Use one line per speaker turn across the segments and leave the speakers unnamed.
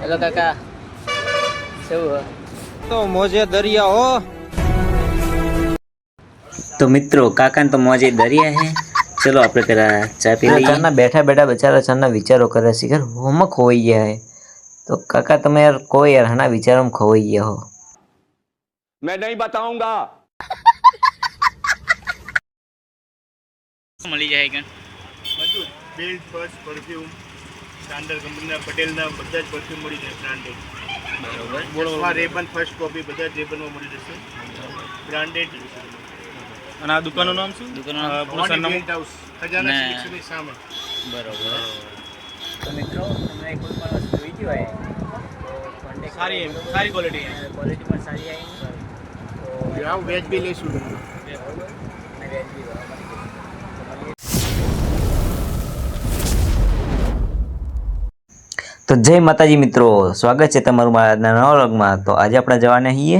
Hello काका કેવું
तो मोजे दरिया हो।
તો મિત્રો કાકા તો મોજે દરિયા હે ચલો આપણે પેલા ચા પી લઈએ ચાના બેઠા બેઠા બચારા ચાના વિચારો કરે છે કે હોમાં ખોઈ ગયા હે તો કાકા તમે યાર કોઈ યાર હના વિચારોમાં ખોઈ ગયા હો
मैं नहीं बताऊंगा।
મળી જાય કે
બધું બેલ્ટ પર્સ પરફ્યુમ સ્ટાન્ડર્ડ કંપનીના પટેલના બધા જ પરફ્યુમ મળી જાય બ્રાન્ડેડ બરોબર રેબન ફર્સ્ટ કોપી બધા જ રેબનમાં મળી જશે બ્રાન્ડેડ
અને આ દુકાનનું નામ શું દુકાનનું
બેલ્ટ હાઉસ ખજાના સિલેક્શનની સામે
બરોબર
તો મિત્રો તમને કોઈ પણ વસ્તુ જોઈતી હોય તો કોન્ટેક્ટ
સારી ક્વોલિટી
ક્વોલિટી પણ સારી આવી તો
આવ વેજ બી લેશું
અને વેજ બી તો જય માતાજી મિત્રો સ્વાગત છે તમારું મારા આજના નવા વ્લોગમાં તો આજે આપણે જવાના છીએ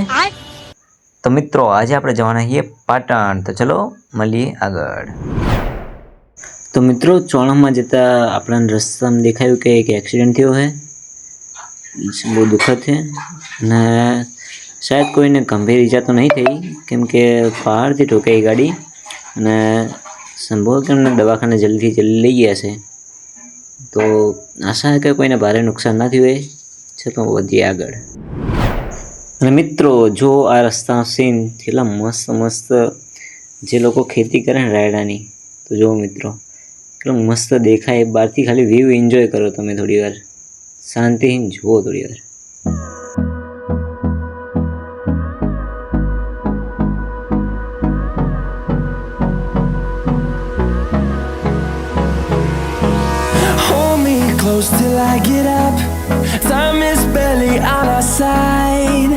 તો મિત્રો આજે આપણે જવાના છીએ પાટણ તો ચલો મળીએ આગળ તો મિત્રો ચોણામાં જતા આપણને રસ્તામાં દેખાયું કે એક એક્સિડન્ટ થયો છે બહુ દુઃખદ છે અને શાયદ કોઈને ગંભીર ઈજા તો નહીં થઈ કેમ કે પહાડથી ઠોકાઈ ગાડી અને સંભવ કે એમને દવાખાને જલ્દી લઈ ગયા છે તો આશા છે કે કોઈને ભારે નુકસાન ના થયું હોય છતાં વધીએ આગળ અને મિત્રો જો આ રસ્તાનો સીન કેટલા મસ્ત જે લોકો ખેતી કરે ને રાયડાની તો જો મિત્રો કેટલું મસ્ત દેખાય બહારથી ખાલી વ્યૂ એન્જોય કરો તમે થોડી વાર શાંતિથી જુઓ થોડી વાર
Close till I get up. Time is barely on our side.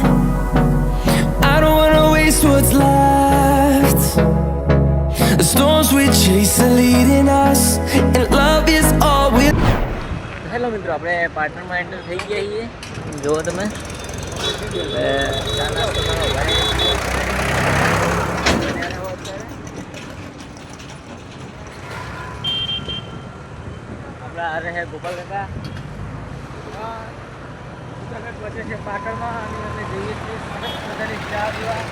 I don't wanna waste what's left. The storms we chase are leading us, and love is all we.
Hello મિત્રો આપણે પાટણમાં એન્ટર થઈ ગયા છીએ જુઓ તમે आ रहे हैं गोपाल काका उत्तराखंड पहुंचे છે પાટણમાં અને અમે જઈએ છીએ સરસ મજાની ચા પીવા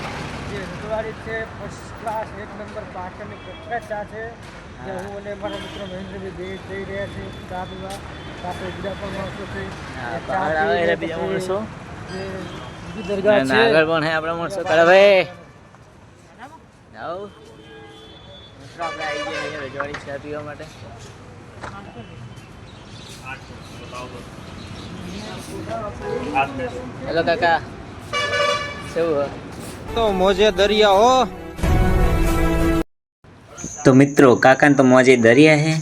જે રજવાડી છે ફર્સ્ટ ક્લાસ એક નંબર પાટણની પ્રખ્યાત ચા છે જે હું અને મારા મિત્ર મહેન્દ્રભાઈ બે જઈ રહ્યા છીએ ચા પીવા સાથે બીજા પણ માણસો છે પહાડ આવે એટલે બીજા માણસો જે બીજી દરગાહ છે આગળ પણ હે આપણા માણસો કાળાભાઈ જાઓ મિત્રો આપણે આવી ગયા છીએ રજવાડી ચા પીવા માટે हेलो काका કેવું
तो मोजे दरिया हो।
તો મિત્રો કાકા તો મોજે દરિયા હે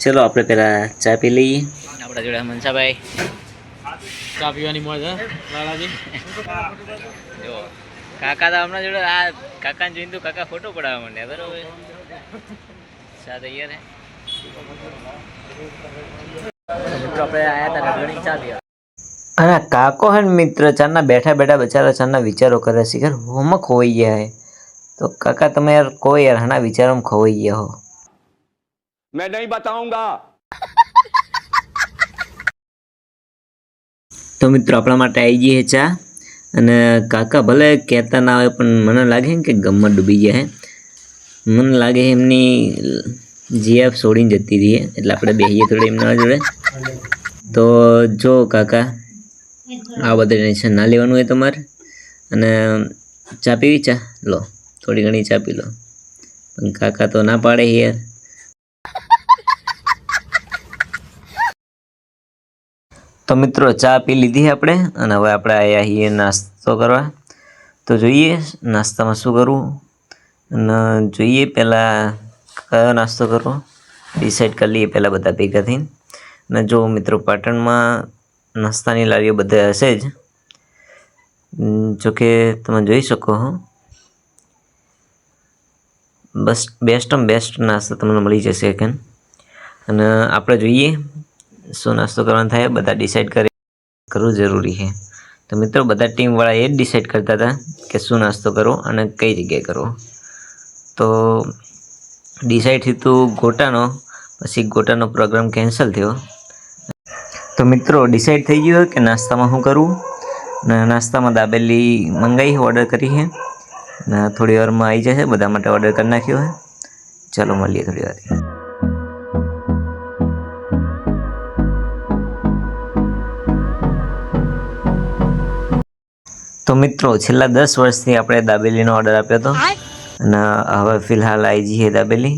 ચલો આપણે પેલા ચા પી લઈએ આપણા જોડે મનસાભાઈ
ચા પીવાની મોજ હે લાલાજી
જો કાકા તો હમણાં જોડે આ કાકાને જોઈને તો કાકા ફોટો પડાવવા માંડ્યા બરોબર ચા તૈયાર હે મિત્રો આપણે આયા હતા રજવાડી ચા પીવા અને કાકો હે ને મિત્ર ચાના બેઠા બેઠા બચારા ચાના વિચારો કરે છે કે હોમાં ખોઈ ગયા હે તો કાકા તમે યાર કોઈ યાર હના વિચારોમાં ખોઈ ગયા હો
मैं नहीं बताऊंगा।
તો મિત્રો આપણા માટે આવી ગઈ છે ચા અને કાકા ભલે કહેતા ના હોય પણ મને લાગે કે ગમમાં ડૂબી ગયા હે મને લાગે એમની જીએફ છોડીને જતી રહી એટલે આપણે બેસીએ થોડી એમના જોડે તો જો કાકા આ બધા ટેન્શન ના લેવાનું હોય તમારે અને ચા પીવી ચા લો થોડી ઘણી ચા પી લો પણ કાકા તો ના પાડે યાર તો મિત્રો ચા પી લીધી આપણે અને હવે આપણે આવ્યા છીએ નાસ્તો કરવા તો જોઈએ નાસ્તામાં શું કરવું અને જોઈએ પહેલાં કયો નાસ્તો કરવો ડિસાઈડ કરી લઈએ પહેલાં બધા ભેગા થઈને અને જો મિત્રો પાટણમાં નાસ્તાની લારીઓ બધા હશે જ જોકે તમે જોઈ શકો હો બસ બેસ્ટ નાસ્તો તમને મળી જશે કેન અને આપણે જોઈએ શું નાસ્તો કરવાનો થાય બધા ડિસાઈડ કરી કરવું જરૂરી છે તો મિત્રો બધા ટીમવાળા એ જ ડિસાઈડ કરતા હતા કે શું નાસ્તો કરવો અને કઈ જગ્યાએ કરવો તો ડિસાઈડ થયું ગોટાનો પછી ગોટાનો પ્રોગ્રામ કેન્સલ થયો તો તો મિત્રો ડિસાઈડ થઈ ગયું કે નાસ્તામાં શું કરવું. ને નાસ્તામાં દાબેલી મંગાવી ઓર્ડર કરી છે ને થોડી વારમાં આવી જશે. બધા માટે ઓર્ડર કરી નાખ્યો છે. ચલો મળીએ થોડી વાર. તો મિત્રો છેલ્લા 10 વર્ષથી આપણે દાબેલીનો ઓર્ડર આપ્યો હતો અને હવે ફિલહાલ આવી જઈએ દાબેલી.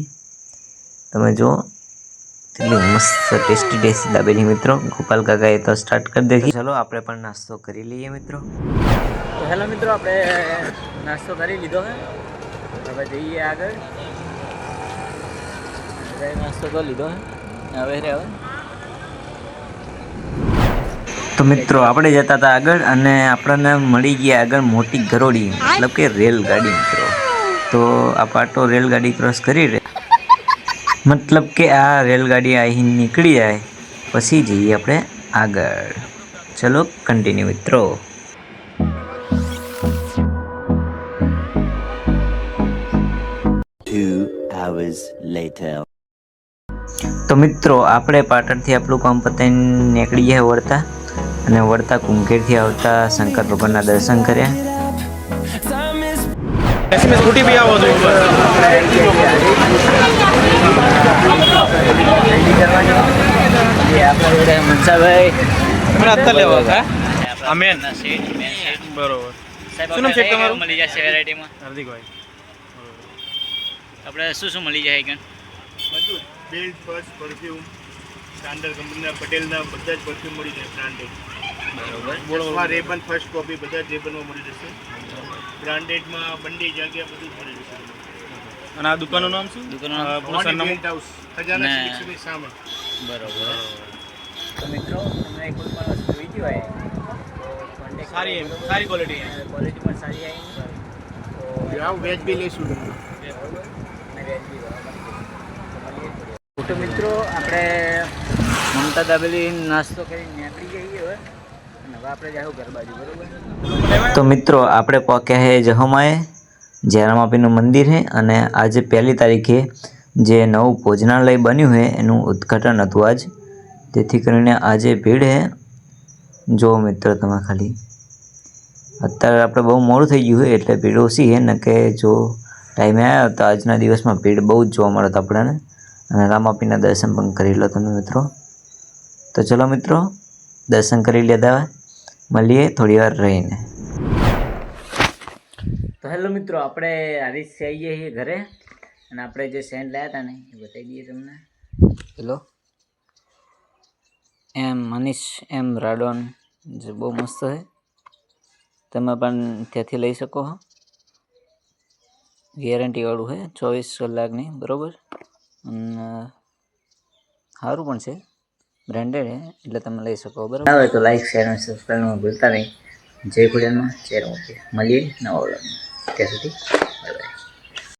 તમે જુઓ કેટલી મસ્ત ટેસ્ટી દાબેલી મિત્રો. ગોપાલ કાકાએ તો સ્ટાર્ટ કરી દીધી. ચલો આપણે પણ નાસ્તો કરી લઈએ મિત્રો.
તો હેલો મિત્રો, આપણે નાસ્તો કરી લીધો છે. હવે જઈએ આગળ. નાસ્તો કરી લીધો છે. હવે
તો મિત્રો આપણે જતા હતા આગળ અને આપણને મળી ગયા આગળ મોટી ગરોડી, મતલબ કે રેલગાડી મિત્રો. તો આ પાટો રેલગાડી ક્રોસ કરી રહે, મતલબ કે આ રેલગાડી અહીં નીકળી જાય પછી જઈએ આપણે આગળ. ચલો કન્ટિન્યુ મિત્રો. તો મિત્રો આપણે પાટણથી આપણું કામ પતાવીને નીકળી ગયા વળતા, અને વળતા કુંકેરથી આવતા શંકર ભગવાનના દર્શન કર્યા.
સ્કૂટી બી આવો તો
મનસાભાઈ
અત્યારે લેવા અમેન બરોબર. શું નામ છે તમારું?
મળી જશે વેરાયટીમાં.
હાર્દિકભાઈ,
આપણે શું મળી જાય કે
બધું બેલ્ટ, પર્સ, પરફ્યુમ, સ્ટાન્ડર્ડ કંપનીના પટેલના બધા જ પરફ્યુમ મળી જાય બ્રાન્ડેડ. બરોબર. રેબન ફર્સ્ટ કોપી બધા જ રેબનમાં મળી જશે. બ્રાન્ડેડમાં બંડી જગ્યા બધું જ મળી જશે.
અને આ દુકાનનું નામ શું? પૂરું સરનામું?
બેલ્ટ હાઉસ ખજાના સિલેક્શનની સામે.
બરોબર. તો મિત્રો, તમને કોઈ પણ વસ્તુ જોઈતી હોય તો કોન્ટેક્ટ
સારી ક્વોલિટી.
ક્વોલિટી પણ સારી આવી તો
આવ વેજ બી લઈશું તમને.
તો મિત્રો, આપણે મમતા દાબેલી નાસ્તો કરીને નીકળી જઈએ હવે. અને હવે આપણે જાઉં ઘર બાજુ. બરોબર.
તો મિત્રો આપણે પહોંચ્યા છે જહોમાએ, જયરામાપીનું મંદિર છે. અને આજે 1 તારીખે જે નવું ભોજનાલય બન્યું છે એનું ઉદ્ઘાટન હતું આજ. તેથી કરીને આજે ભીડ છે. જો મિત્રો તમે ખાલી અત્યારે આપણે બહુ મોડું થઈ ગયું છે એટલે ભીડ ઓછી છે, ને કે જો ટાઈમે આવ્યો તો આજના દિવસમાં ભીડ બહુ જ જોવા મળે આપણને. અને રામાપીના દર્શન પણ કરી લો તમે મિત્રો. તો ચલો મિત્રો દર્શન કરી લીધા, મળીએ થોડી વાર રહીને. તો હેલો મિત્રો, આપણે હરીશથી આવીએ છીએ ઘરે અને આપણે જે સેન્ટ લાવ્યા હતા ને એ બતાવી દઈએ તમને. હેલો મનીષ રાડોન, જે બહુ મસ્ત છે. તમે પણ ત્યાંથી લઈ શકો છો. ગેરંટીવાળું છે, 24 કલાકની. બરાબર. અને સારું પણ છે, બ્રાન્ડેડ છે એટલે તમે લઈ શકો. બરાબર. આવે તો લાઈક, શેર અને સબસ્ક્રાઈબમાં ભૂલતા નહીં. જય ખુડિયારમાં, જય રામાપીર. મળીએ નવા વ્લોગમાં. ત્યાં સુધી